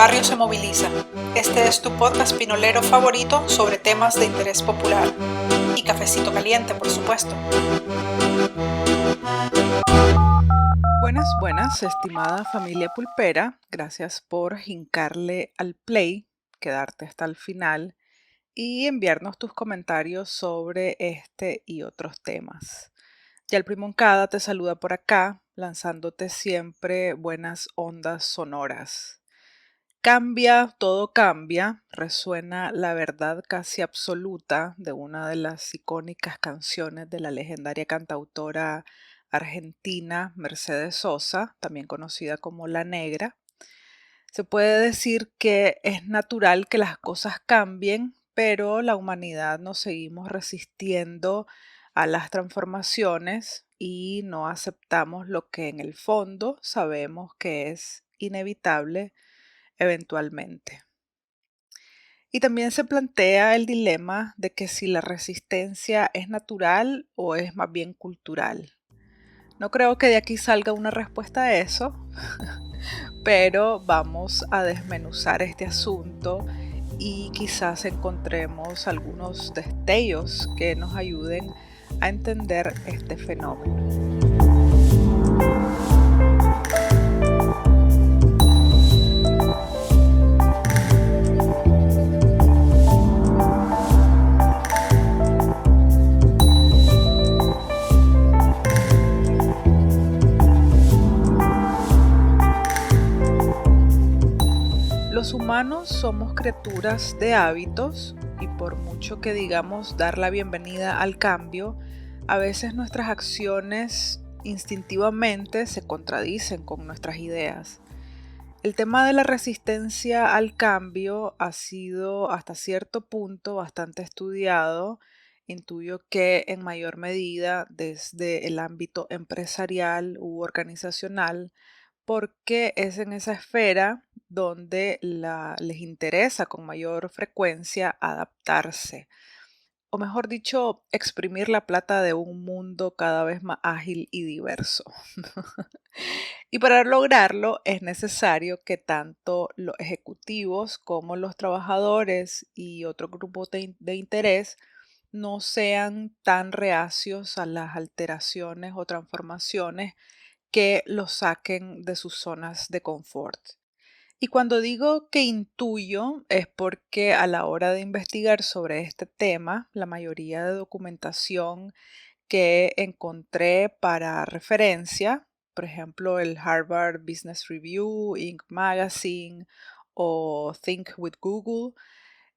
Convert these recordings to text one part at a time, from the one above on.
barrio se moviliza. Este es tu podcast pinolero favorito sobre temas de interés popular. Y cafecito caliente, por supuesto. Buenas, estimada familia pulpera. Gracias por hincarle al play, quedarte hasta el final y enviarnos tus comentarios sobre este y otros temas. Ya el Primoncada te saluda por acá, lanzándote siempre buenas ondas sonoras. Cambia, todo cambia, resuena la verdad casi absoluta de una de las icónicas canciones de la legendaria cantautora argentina Mercedes Sosa, también conocida como La Negra. Se puede decir que es natural que las cosas cambien, pero la humanidad nos seguimos resistiendo a las transformaciones y no aceptamos lo que en el fondo sabemos que es inevitable eventualmente. Y también se plantea el dilema de que si la resistencia es natural o es más bien cultural. No creo que de aquí salga una respuesta a eso, pero vamos a desmenuzar este asunto y quizás encontremos algunos destellos que nos ayuden a entender este fenómeno. Los humanos somos criaturas de hábitos y por mucho que digamos dar la bienvenida al cambio, a veces nuestras acciones instintivamente se contradicen con nuestras ideas. El tema de la resistencia al cambio ha sido hasta cierto punto bastante estudiado. Intuyo que en mayor medida desde el ámbito empresarial u organizacional, porque es en esa esfera donde les interesa con mayor frecuencia adaptarse, o mejor dicho, exprimir la plata de un mundo cada vez más ágil y diverso. Y para lograrlo es necesario que tanto los ejecutivos como los trabajadores y otros grupos de interés no sean tan reacios a las alteraciones o transformaciones que los saquen de sus zonas de confort. Y cuando digo que intuyo es porque a la hora de investigar sobre este tema, la mayoría de documentación que encontré para referencia, por ejemplo, el Harvard Business Review, Inc. Magazine o Think with Google,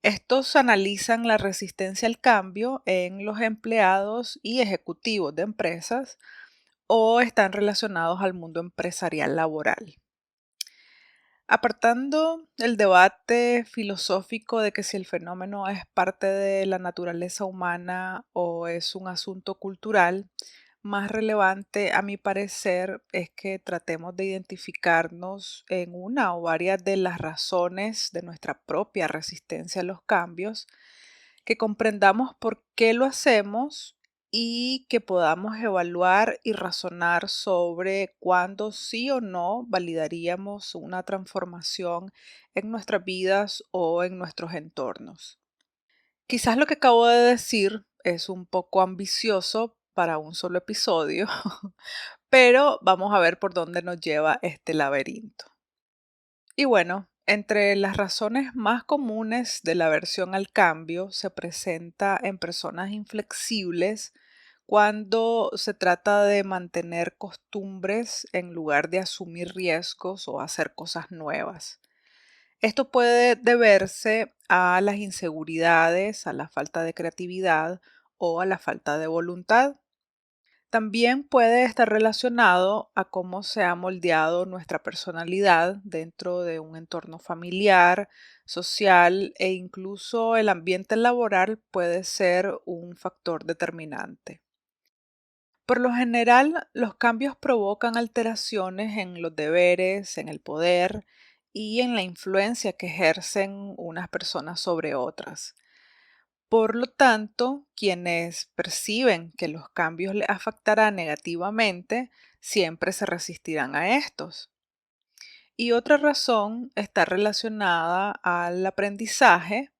estos analizan la resistencia al cambio en los empleados y ejecutivos de empresas o están relacionados al mundo empresarial laboral. Apartando el debate filosófico de que si el fenómeno es parte de la naturaleza humana o es un asunto cultural, más relevante a mi parecer es que tratemos de identificarnos en una o varias de las razones de nuestra propia resistencia a los cambios, que comprendamos por qué lo hacemos y que podamos evaluar y razonar sobre cuándo sí o no validaríamos una transformación en nuestras vidas o en nuestros entornos. Quizás lo que acabo de decir es un poco ambicioso para un solo episodio, pero vamos a ver por dónde nos lleva este laberinto. Y bueno, entre las razones más comunes de la aversión al cambio se presenta en personas inflexibles cuando se trata de mantener costumbres en lugar de asumir riesgos o hacer cosas nuevas. Esto puede deberse a las inseguridades, a la falta de creatividad o a la falta de voluntad. También puede estar relacionado a cómo se ha moldeado nuestra personalidad dentro de un entorno familiar, social e incluso el ambiente laboral puede ser un factor determinante. Por lo general, los cambios provocan alteraciones en los deberes, en el poder y en la influencia que ejercen unas personas sobre otras. Por lo tanto, quienes perciben que los cambios les afectarán negativamente siempre se resistirán a estos. Y otra razón está relacionada al aprendizaje.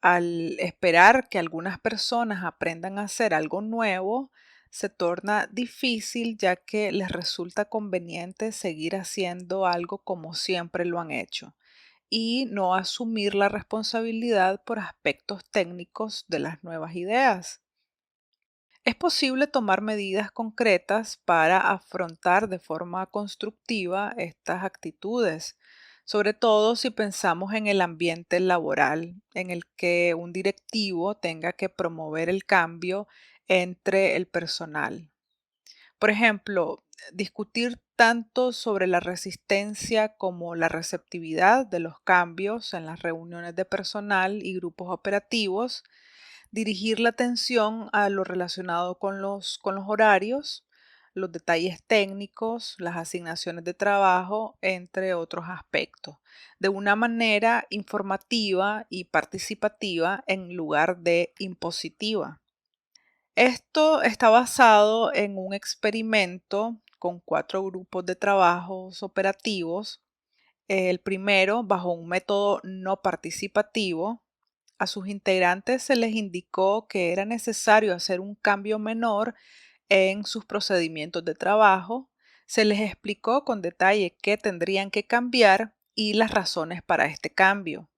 Al esperar que algunas personas aprendan a hacer algo nuevo, se torna difícil ya que les resulta conveniente seguir haciendo algo como siempre lo han hecho y no asumir la responsabilidad por aspectos técnicos de las nuevas ideas. Es posible tomar medidas concretas para afrontar de forma constructiva estas actitudes, sobre todo si pensamos en el ambiente laboral, en el que un directivo tenga que promover el cambio entre el personal. Por ejemplo, discutir tanto sobre la resistencia como la receptividad de los cambios en las reuniones de personal y grupos operativos, dirigir la atención a lo relacionado con los horarios, los detalles técnicos, las asignaciones de trabajo, entre otros aspectos, de una manera informativa y participativa en lugar de impositiva. Esto está basado en un experimento con 4 grupos de trabajos operativos. El primero, bajo un método no participativo, a sus integrantes se les indicó que era necesario hacer un cambio menor en sus procedimientos de trabajo. Se les explicó con detalle qué tendrían que cambiar y las razones para este cambio.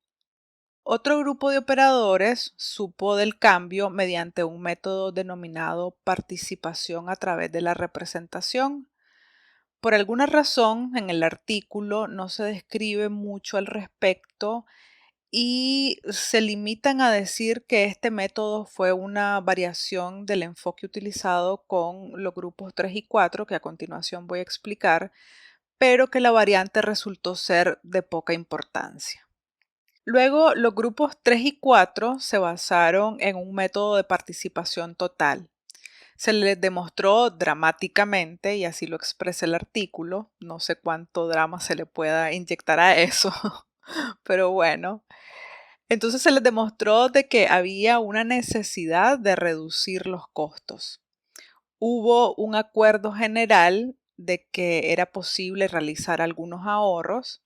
Otro grupo de operadores supo del cambio mediante un método denominado participación a través de la representación. Por alguna razón, en el artículo no se describe mucho al respecto y se limitan a decir que este método fue una variación del enfoque utilizado con los grupos 3 y 4, que a continuación voy a explicar, pero que la variante resultó ser de poca importancia. Luego, los grupos 3 y 4 se basaron en un método de participación total. Se les demostró dramáticamente, y así lo expresa el artículo, no sé cuánto drama se le pueda inyectar a eso, pero bueno. Entonces se les demostró de que había una necesidad de reducir los costos. Hubo un acuerdo general de que era posible realizar algunos ahorros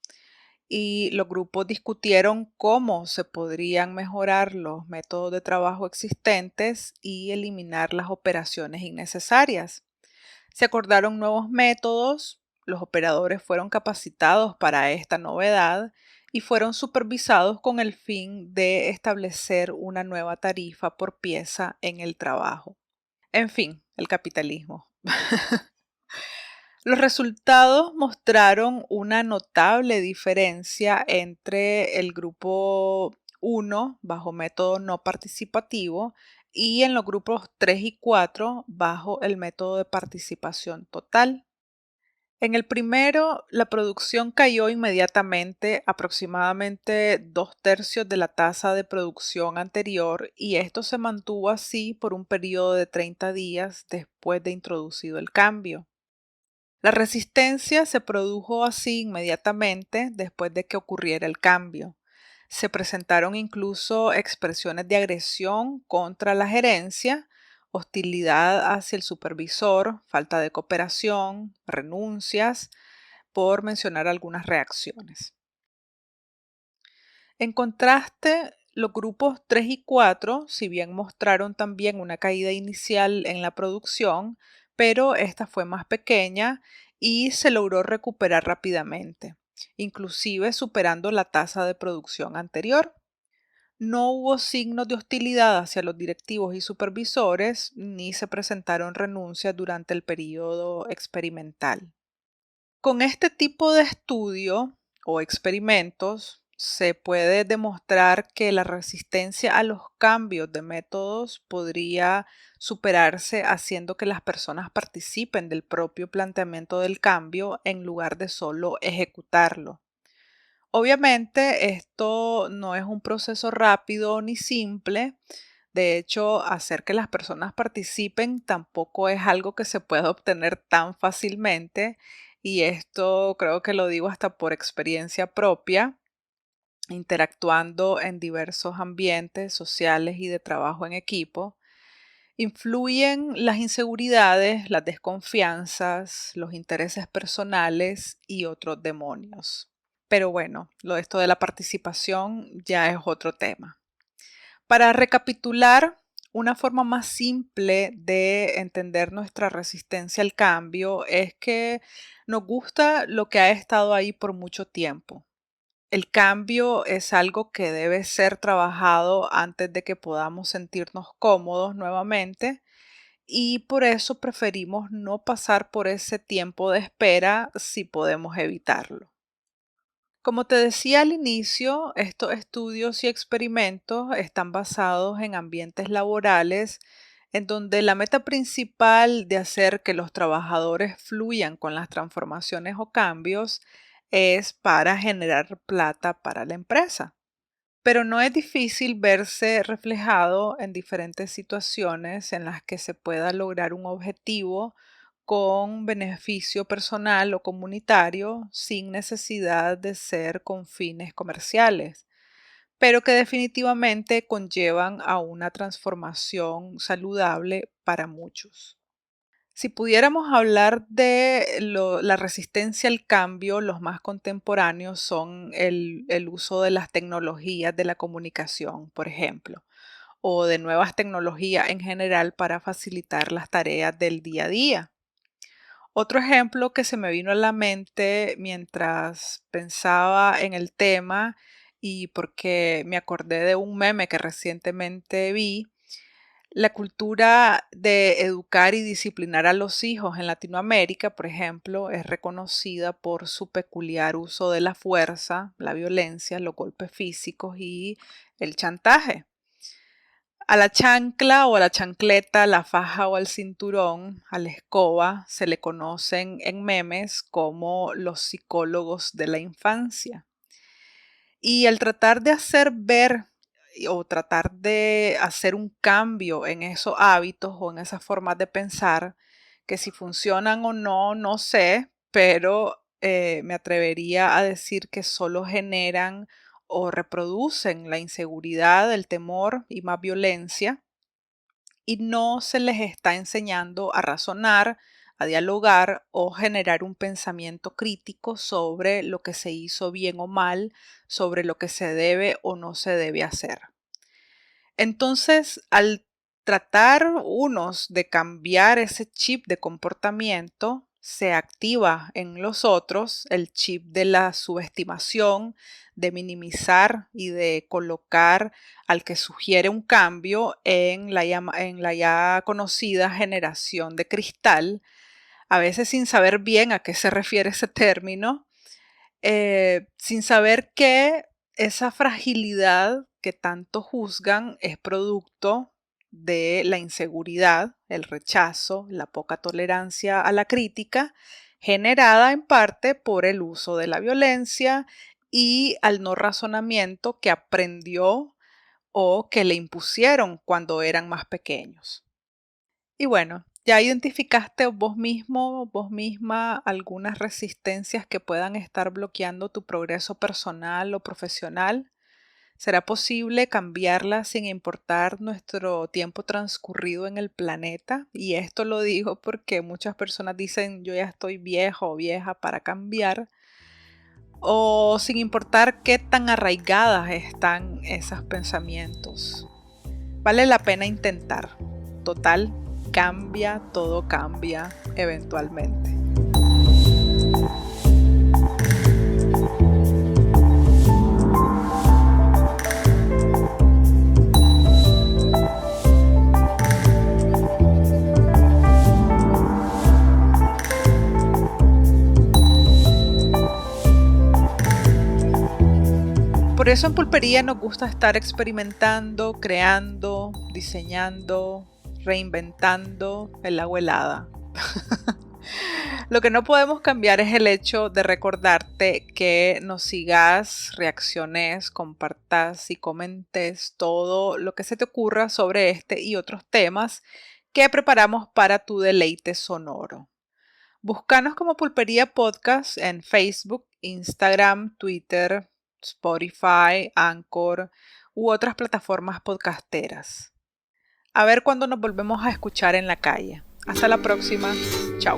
y los grupos discutieron cómo se podrían mejorar los métodos de trabajo existentes y eliminar las operaciones innecesarias. Se acordaron nuevos métodos, los operadores fueron capacitados para esta novedad y fueron supervisados con el fin de establecer una nueva tarifa por pieza en el trabajo. En fin, el capitalismo. Los resultados mostraron una notable diferencia entre el grupo 1 bajo método no participativo y en los grupos 3 y 4 bajo el método de participación total. En el primero, la producción cayó inmediatamente, aproximadamente 2/3 de la tasa de producción anterior, y esto se mantuvo así por un periodo de 30 días después de introducido el cambio. La resistencia se produjo así inmediatamente después de que ocurriera el cambio. Se presentaron incluso expresiones de agresión contra la gerencia, hostilidad hacia el supervisor, falta de cooperación, renuncias, por mencionar algunas reacciones. En contraste, los grupos 3 y 4, si bien mostraron también una caída inicial en la producción, pero esta fue más pequeña y se logró recuperar rápidamente, inclusive superando la tasa de producción anterior. No hubo signos de hostilidad hacia los directivos y supervisores, ni se presentaron renuncias durante el periodo experimental. Con este tipo de estudio o experimentos se puede demostrar que la resistencia a los cambios de métodos podría superarse haciendo que las personas participen del propio planteamiento del cambio en lugar de solo ejecutarlo. Obviamente, esto no es un proceso rápido ni simple. De hecho, hacer que las personas participen tampoco es algo que se pueda obtener tan fácilmente. Y esto creo que lo digo hasta por experiencia propia, interactuando en diversos ambientes sociales y de trabajo en equipo. Influyen las inseguridades, las desconfianzas, los intereses personales y otros demonios. Pero bueno, lo de esto de la participación ya es otro tema. Para recapitular, una forma más simple de entender nuestra resistencia al cambio es que nos gusta lo que ha estado ahí por mucho tiempo. El cambio es algo que debe ser trabajado antes de que podamos sentirnos cómodos nuevamente y por eso preferimos no pasar por ese tiempo de espera si podemos evitarlo. Como te decía al inicio, estos estudios y experimentos están basados en ambientes laborales en donde la meta principal de hacer que los trabajadores fluyan con las transformaciones o cambios es para generar plata para la empresa. Pero no es difícil verse reflejado en diferentes situaciones en las que se pueda lograr un objetivo con beneficio personal o comunitario sin necesidad de ser con fines comerciales, pero que definitivamente conllevan a una transformación saludable para muchos. Si pudiéramos hablar de la resistencia al cambio, los más contemporáneos son el uso de las tecnologías de la comunicación, por ejemplo, o de nuevas tecnologías en general para facilitar las tareas del día a día. Otro ejemplo que se me vino a la mente mientras pensaba en el tema y porque me acordé de un meme que recientemente vi, la cultura de educar y disciplinar a los hijos en Latinoamérica, por ejemplo, es reconocida por su peculiar uso de la fuerza, la violencia, los golpes físicos y el chantaje. A la chancla o a la chancleta, a la faja o al cinturón, a la escoba, se le conocen en memes como los psicólogos de la infancia. Y el tratar de hacer ver o tratar de hacer un cambio en esos hábitos o en esas formas de pensar, que si funcionan o no, no sé, pero me atrevería a decir que solo generan o reproducen la inseguridad, el temor y más violencia y no se les está enseñando a razonar, a dialogar o generar un pensamiento crítico sobre lo que se hizo bien o mal, sobre lo que se debe o no se debe hacer. Entonces, al tratar unos de cambiar ese chip de comportamiento, se activa en los otros el chip de la subestimación, de minimizar y de colocar al que sugiere un cambio en la ya conocida generación de cristal, a veces sin saber bien a qué se refiere ese término, sin saber que esa fragilidad que tanto juzgan es producto de la inseguridad, el rechazo, la poca tolerancia a la crítica, generada en parte por el uso de la violencia y al no razonamiento que aprendió o que le impusieron cuando eran más pequeños. Y bueno, ¿ya identificaste vos mismo, vos misma algunas resistencias que puedan estar bloqueando tu progreso personal o profesional? ¿Será posible cambiarlas sin importar nuestro tiempo transcurrido en el planeta? Y esto lo digo porque muchas personas dicen yo ya estoy viejo o vieja para cambiar, o sin importar qué tan arraigadas están esos pensamientos. Vale la pena intentar. Total, cambia, todo cambia eventualmente. Por eso en Pulpería nos gusta estar experimentando, creando, diseñando, reinventando el agua helada. Lo que no podemos cambiar es el hecho de recordarte que nos sigas, reacciones, compartas y comentes todo lo que se te ocurra sobre este y otros temas que preparamos para tu deleite sonoro. Búscanos como Pulpería Podcast en Facebook, Instagram, Twitter, Spotify, Anchor u otras plataformas podcasteras. A ver cuándo nos volvemos a escuchar en la calle. Hasta la próxima. Chao.